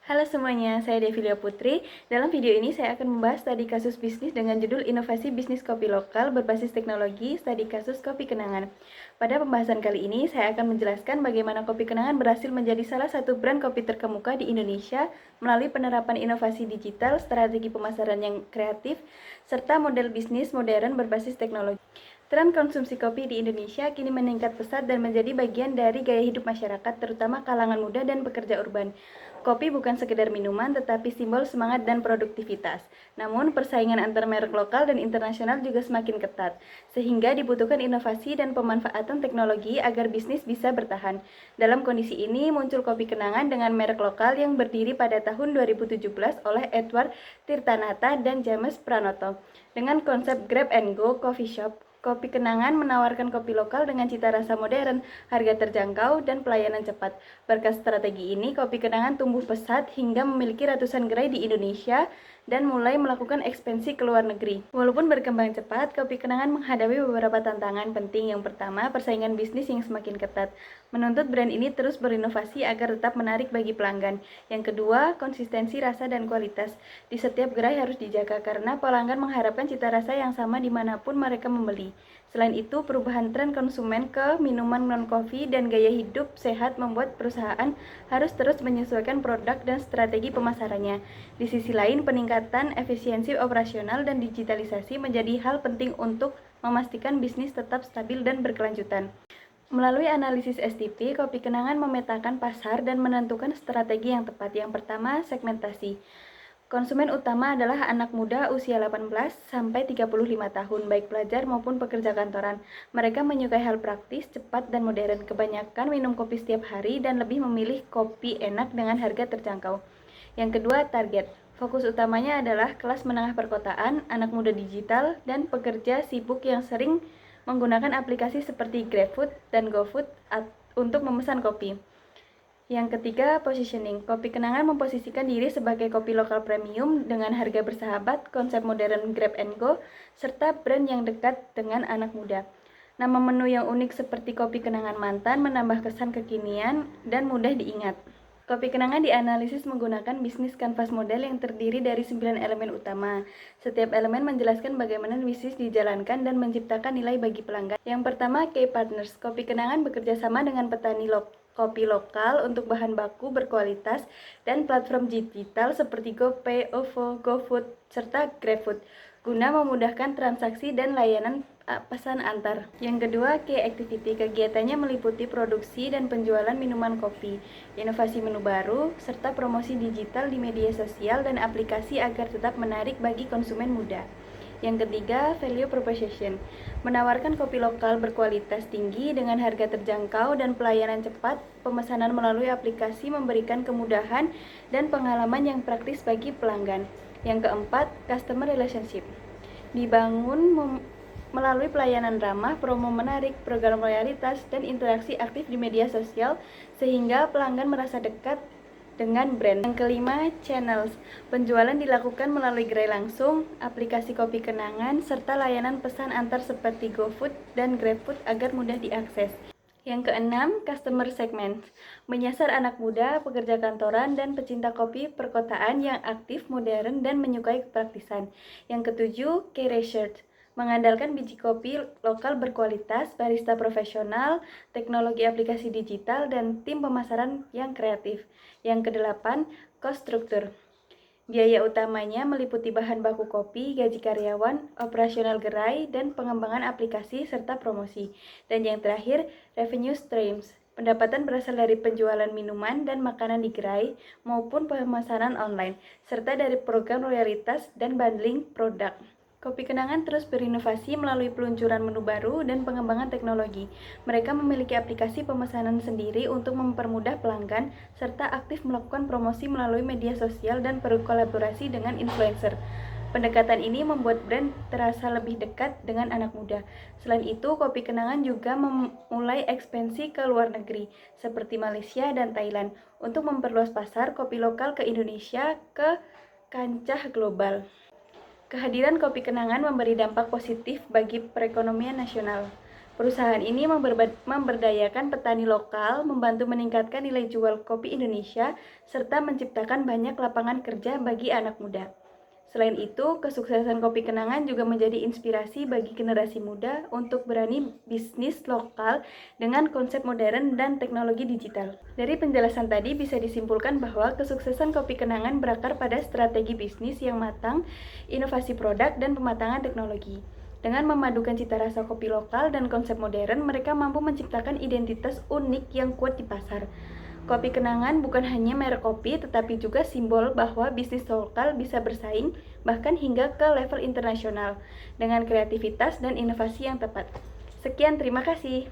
Halo semuanya, saya Devilia Putri. Dalam video ini saya akan membahas studi kasus bisnis dengan judul Inovasi Bisnis Kopi Lokal Berbasis Teknologi, Studi Kasus Kopi Kenangan. Pada pembahasan kali ini, saya akan menjelaskan bagaimana Kopi Kenangan berhasil menjadi salah satu brand kopi terkemuka di Indonesia melalui penerapan inovasi digital, strategi pemasaran yang kreatif, serta model bisnis modern berbasis teknologi. Tren konsumsi kopi di Indonesia kini meningkat pesat dan menjadi bagian dari gaya hidup masyarakat, terutama kalangan muda dan pekerja urban. Kopi bukan sekedar minuman, tetapi simbol semangat dan produktivitas. Namun, persaingan antar merek lokal dan internasional juga semakin ketat, sehingga dibutuhkan inovasi dan pemanfaatan teknologi agar bisnis bisa bertahan. Dalam kondisi ini, muncul Kopi Kenangan dengan merek lokal yang berdiri pada tahun 2017 oleh Edward Tirtanata dan James Pranoto. Dengan konsep Grab and Go Coffee Shop, Kopi Kenangan menawarkan kopi lokal dengan cita rasa modern, harga terjangkau, dan pelayanan cepat. Berkat strategi ini, Kopi Kenangan tumbuh pesat hingga memiliki ratusan gerai di Indonesia dan mulai melakukan ekspansi ke luar negeri. Walaupun berkembang cepat, Kopi Kenangan menghadapi beberapa tantangan penting. Yang pertama, persaingan bisnis yang semakin ketat, menuntut brand ini terus berinovasi agar tetap menarik bagi pelanggan. Yang kedua, konsistensi rasa dan kualitas. Di setiap gerai harus dijaga karena pelanggan mengharapkan cita rasa yang sama dimanapun mereka membeli. Selain itu, perubahan tren konsumen ke minuman non-kopi dan gaya hidup sehat membuat perusahaan harus terus menyesuaikan produk dan strategi pemasarannya. Di sisi lain, peningkatan efisiensi operasional dan digitalisasi menjadi hal penting untuk memastikan bisnis tetap stabil dan berkelanjutan. Melalui analisis STP, Kopi Kenangan memetakan pasar dan menentukan strategi yang tepat. Yang pertama, segmentasi. Konsumen utama adalah anak muda usia 18 sampai 35 tahun, baik pelajar maupun pekerja kantoran. Mereka menyukai hal praktis, cepat, dan modern. Kebanyakan minum kopi setiap hari dan lebih memilih kopi enak dengan harga terjangkau. Yang kedua, target. Fokus utamanya adalah kelas menengah perkotaan, anak muda digital, dan pekerja sibuk yang sering menggunakan aplikasi seperti GrabFood dan GoFood untuk memesan kopi. Yang ketiga, positioning. Kopi Kenangan memposisikan diri sebagai kopi lokal premium dengan harga bersahabat, konsep modern Grab and Go, serta brand yang dekat dengan anak muda. Nama menu yang unik seperti Kopi Kenangan Mantan menambah kesan kekinian dan mudah diingat. Kopi Kenangan dianalisis menggunakan bisnis kanvas model yang terdiri dari 9 elemen utama. Setiap elemen menjelaskan bagaimana bisnis dijalankan dan menciptakan nilai bagi pelanggan. Yang pertama, key partners. Kopi Kenangan bekerja sama dengan petani kopi lokal untuk bahan baku berkualitas dan platform digital seperti GoPay, OVO, GoFood, serta GrabFood guna memudahkan transaksi dan layanan pesan antar. Yang kedua, key activity. Kegiatannya meliputi produksi dan penjualan minuman kopi, inovasi menu baru, serta promosi digital di media sosial dan aplikasi agar tetap menarik bagi konsumen muda. Yang ketiga, value proposition. Menawarkan kopi lokal berkualitas tinggi dengan harga terjangkau dan pelayanan cepat. Pemesanan melalui aplikasi memberikan kemudahan dan pengalaman yang praktis bagi pelanggan. Yang keempat, customer relationship. Dibangun melalui pelayanan ramah, promo menarik, program loyalitas, dan interaksi aktif di media sosial sehingga pelanggan merasa dekat dengan brand. Yang kelima, channels. Penjualan dilakukan melalui gerai langsung, aplikasi Kopi Kenangan, serta layanan pesan antar seperti GoFood dan GrabFood agar mudah diakses. Yang keenam, customer segment. Menyasar anak muda, pekerja kantoran, dan pecinta kopi perkotaan yang aktif, modern, dan menyukai kepraktisan. Yang ketujuh, key research. Mengandalkan biji kopi lokal berkualitas, barista profesional, teknologi aplikasi digital, dan tim pemasaran yang kreatif. Yang kedelapan, cost structure. Biaya utamanya meliputi bahan baku kopi, gaji karyawan, operasional gerai, dan pengembangan aplikasi serta promosi. Dan yang terakhir, revenue streams. Pendapatan berasal dari penjualan minuman dan makanan di gerai maupun pemasaran online, serta dari program loyalitas dan bundling produk. Kopi Kenangan terus berinovasi melalui peluncuran menu baru dan pengembangan teknologi. Mereka memiliki aplikasi pemesanan sendiri untuk mempermudah pelanggan, serta aktif melakukan promosi melalui media sosial dan berkolaborasi dengan influencer. Pendekatan ini membuat brand terasa lebih dekat dengan anak muda. Selain itu, Kopi Kenangan juga memulai ekspansi ke luar negeri, seperti Malaysia dan Thailand, untuk memperluas pasar kopi lokal ke Indonesia ke kancah global. Kehadiran Kopi Kenangan memberi dampak positif bagi perekonomian nasional. Perusahaan ini memberdayakan petani lokal, membantu meningkatkan nilai jual kopi Indonesia, serta menciptakan banyak lapangan kerja bagi anak muda. Selain itu, kesuksesan Kopi Kenangan juga menjadi inspirasi bagi generasi muda untuk berani bisnis lokal dengan konsep modern dan teknologi digital. Dari penjelasan tadi bisa disimpulkan bahwa kesuksesan Kopi Kenangan berakar pada strategi bisnis yang matang, inovasi produk, dan pematangan teknologi. Dengan memadukan cita rasa kopi lokal dan konsep modern, mereka mampu menciptakan identitas unik yang kuat di pasar. Kopi Kenangan bukan hanya merek kopi, tetapi juga simbol bahwa bisnis lokal bisa bersaing, bahkan hingga ke level internasional, dengan kreativitas dan inovasi yang tepat. Sekian, terima kasih.